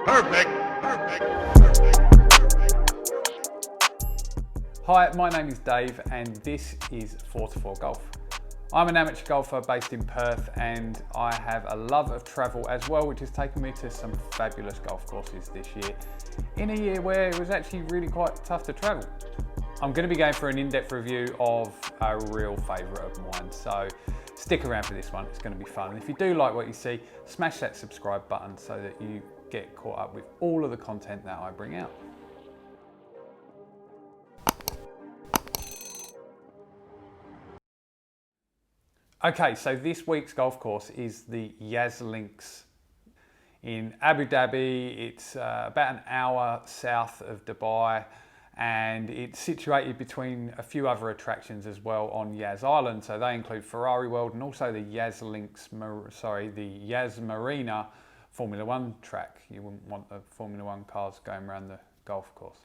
Perfect. Hi, my name is Dave and this is Fore Golf. I'm an amateur golfer based in Perth and I have a love of travel as well, which has taken me to some fabulous golf courses this year, in a year where it was actually really quite tough to travel. I'm going to be going for an in-depth review of a real favourite of mine, so stick around for this one, it's going to be fun. And if you do like what you see, smash that subscribe button so that you get caught up with all of the content that I bring out. Okay, so this week's golf course is the Yas Links in Abu Dhabi. It's about an hour south of Dubai and it's situated between a few other attractions as well on Yas Island. So they include Ferrari World and also the Yas Marina Formula One track. You wouldn't want the Formula One cars going around the golf course.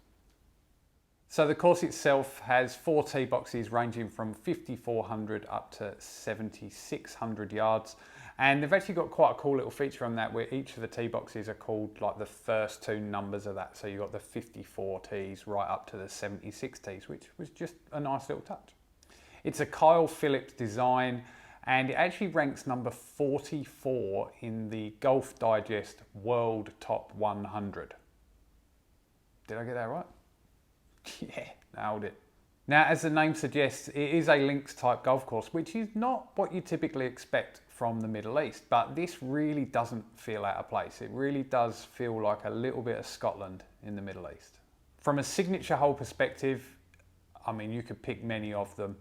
So the course itself has 4 tee boxes ranging from 5,400 up to 7,600 yards. And they've actually got quite a cool little feature on that where each of the tee boxes are called like the first 2 numbers of that. So you've got the 54 tees right up to the 76 tees, which was just a nice little touch. It's a Kyle Phillips design and it actually ranks number 44 in the Golf Digest World Top 100. Did I get that right? Yeah, nailed it. Now, as the name suggests, it is a links type golf course, which is not what you typically expect from the Middle East, but this really doesn't feel out of place. It really does feel like a little bit of Scotland in the Middle East. From a signature hole perspective, I mean, you could pick many of them.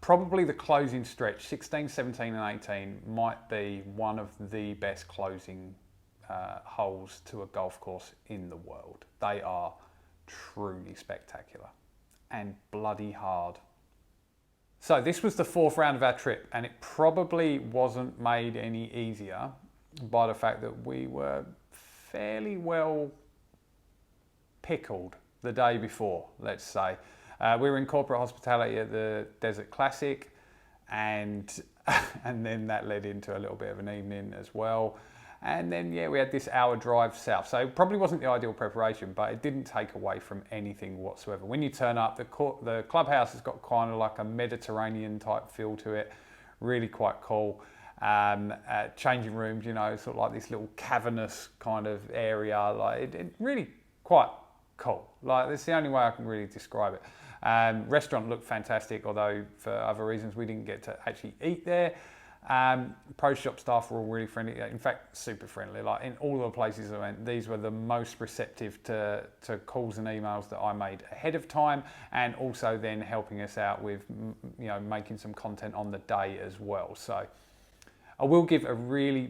Probably the closing stretch, 16, 17 and 18 might be one of the best closing holes to a golf course in the world. They are truly spectacular and bloody hard. So this was the 4th round of our trip and it probably wasn't made any easier by the fact that we were fairly well pickled the day before, let's say. We were in corporate hospitality at the Desert Classic and then that led into a little bit of an evening as well. And then, yeah, we had this hour drive south. So it probably wasn't the ideal preparation, but it didn't take away from anything whatsoever. When you turn up, the clubhouse has got kind of like a Mediterranean type feel to it. Really quite cool. Changing rooms, you know, sort of like this little cavernous kind of area. Like it really quite cool. Like that's the only way I can really describe it. Restaurant looked fantastic, although for other reasons we didn't get to actually eat there. Pro shop staff were all really friendly, in fact super friendly. Like in all the places I went, these were the most receptive to calls and emails that I made ahead of time, and also then helping us out with, you know, making some content on the day as well. So I will give a really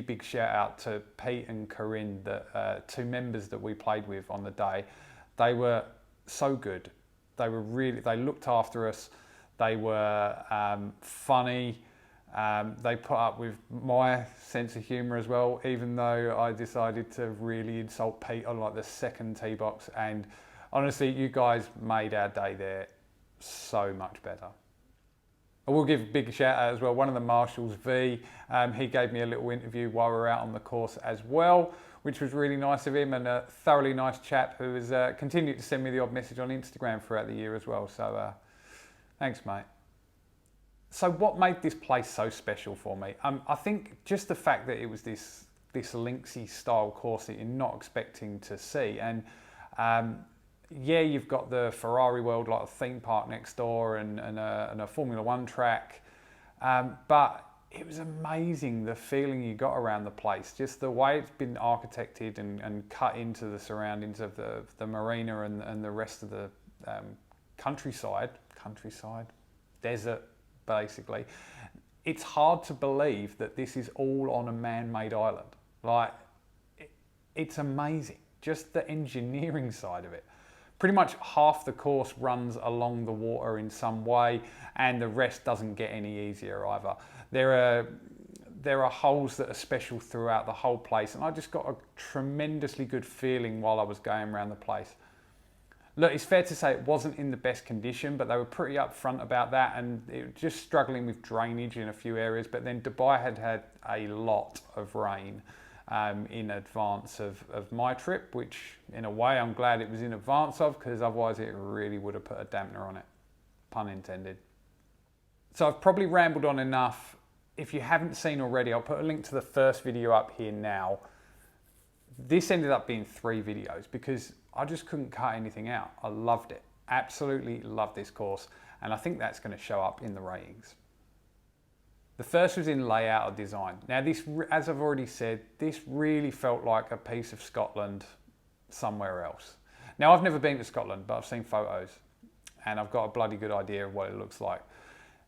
big shout out to Pete and Corinne, the 2 members that we played with on the day. They were so good. They looked after us. They were funny. They put up with my sense of humour as well, even though I decided to really insult Pete on like the 2nd tee box. And honestly, you guys made our day there so much better. I will give a big shout out as well. One of the marshals, V, he gave me a little interview while we were out on the course as well, which was really nice of him, and a thoroughly nice chap who has continued to send me the odd message on Instagram throughout the year as well. So thanks, mate. So what made this place so special for me? I think just the fact that it was this linksy style course that you're not expecting to see. And yeah, you've got the Ferrari World, like a theme park next door and a Formula One track. But it was amazing the feeling you got around the place. Just the way it's been architected and cut into the surroundings of the marina and the rest of the countryside, desert, basically. It's hard to believe that this is all on a man-made island. Like, it's amazing, just the engineering side of it. Pretty much half the course runs along the water in some way, and the rest doesn't get any easier either. There are holes that are special throughout the whole place, and I just got a tremendously good feeling while I was going around the place. Look, it's fair to say it wasn't in the best condition, but they were pretty upfront about that, and it was just struggling with drainage in a few areas. But then Dubai had a lot of rain in advance of my trip, which in a way I'm glad it was in advance of, because otherwise it really would have put a dampener on it, pun intended. So I've probably rambled on enough. If you haven't seen already, I'll put a link to the first video up here now. This ended up being 3 videos because I just couldn't cut anything out. I loved it, absolutely loved this course, and I think that's going to show up in the ratings. The first was in layout or design. Now this, as I've already said, this really felt like a piece of Scotland somewhere else. Now I've never been to Scotland, but I've seen photos and I've got a bloody good idea of what it looks like.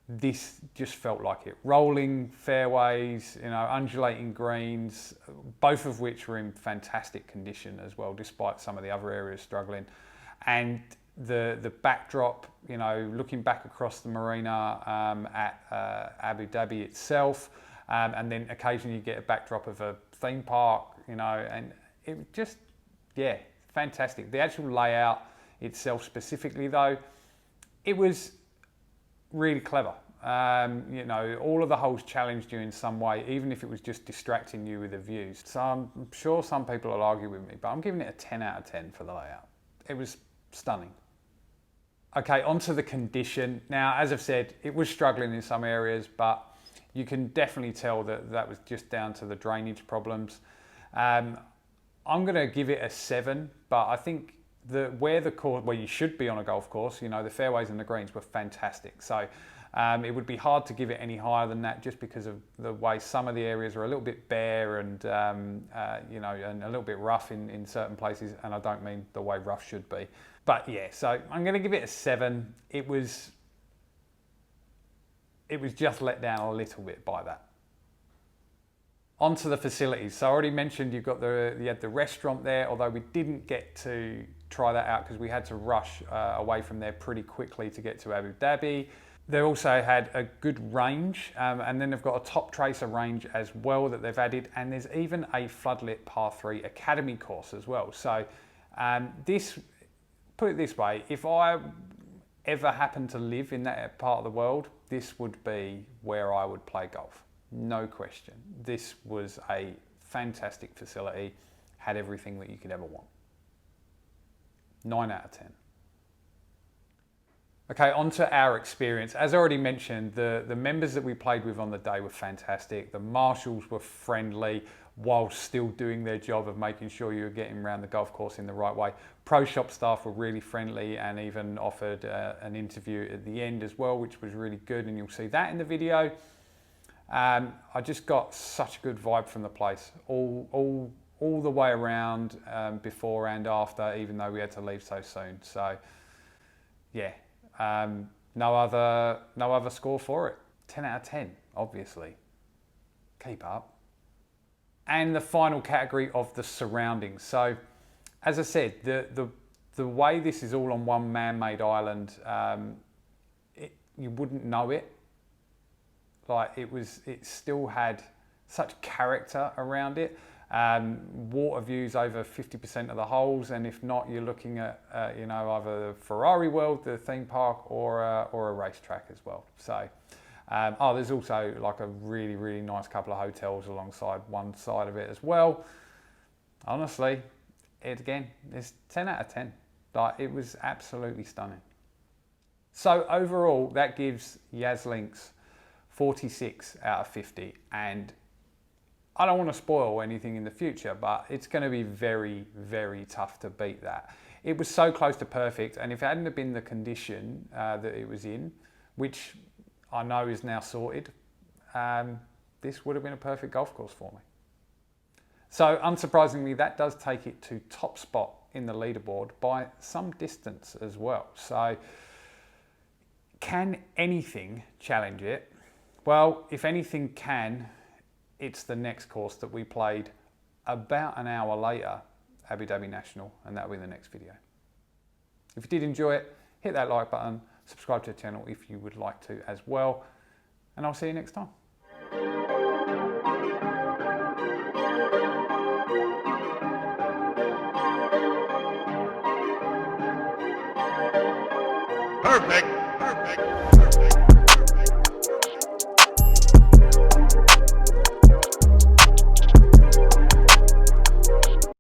This just felt like it. Rolling fairways, you know, undulating greens, both of which were in fantastic condition as well, despite some of the other areas struggling. And the backdrop, you know, looking back across the marina at Abu Dhabi itself, and then occasionally you get a backdrop of a theme park, you know, and it just, yeah, fantastic. The actual layout itself specifically though, it was really clever. You know, all of the holes challenged you in some way, even if it was just distracting you with the views. So I'm sure some people will argue with me, but I'm giving it a 10 out of 10 for the layout. It was stunning. Okay, onto the condition. Now, as I've said, it was struggling in some areas, but you can definitely tell that that was just down to the drainage problems. I'm going to give it a 7, but I think where you should be on a golf course, you know, the fairways and the greens were fantastic. So it would be hard to give it any higher than that, just because of the way some of the areas are a little bit bare and you know, and a little bit rough in certain places. And I don't mean the way rough should be, but yeah. So I'm going to give it a 7. It was just let down a little bit by that. Onto the facilities. So I already mentioned you had the restaurant there, although we didn't get to try that out because we had to rush away from there pretty quickly to get to Abu Dhabi. They also had a good range, and then they've got a top tracer range as well that they've added, and there's even a floodlit par 3 academy course as well. So put it this way, if I ever happened to live in that part of the world, this would be where I would play golf. No question. This was a fantastic facility, had everything that you could ever want. 9 out of 10. Okay, on to our experience. As I already mentioned, the members that we played with on the day were fantastic. The marshals were friendly while still doing their job of making sure you were getting around the golf course in the right way. Pro shop staff were really friendly and even offered an interview at the end as well, which was really good, and you'll see that in the video. I just got such a good vibe from the place all the way around, before and after, even though we had to leave so soon. So yeah, no other score for it. 10 out of 10, obviously. Keep up. And the final category of the surroundings. So as I said, the way this is all on one man-made island, you wouldn't know it. Like it still had such character around it. Water views over 50% of the holes, and if not, you're looking at you know, either the Ferrari World, the theme park, or a racetrack as well. So, there's also like a really nice couple of hotels alongside one side of it as well. Honestly, it's 10 out of 10. Like, it was absolutely stunning. So overall, that gives Yas Links 46 out of 50, and I don't want to spoil anything in the future, but it's going to be very tough to beat that. It was so close to perfect, and if it hadn't have been the condition that it was in, which I know is now sorted, this would have been a perfect golf course for me. So unsurprisingly, that does take it to top spot in the leaderboard by some distance as well. So can anything challenge it? Well, if anything can, it's the next course that we played about an hour later, Abu Dhabi National, and that'll be the next video. If you did enjoy it, hit that like button, subscribe to the channel if you would like to as well, and I'll see you next time. Perfect.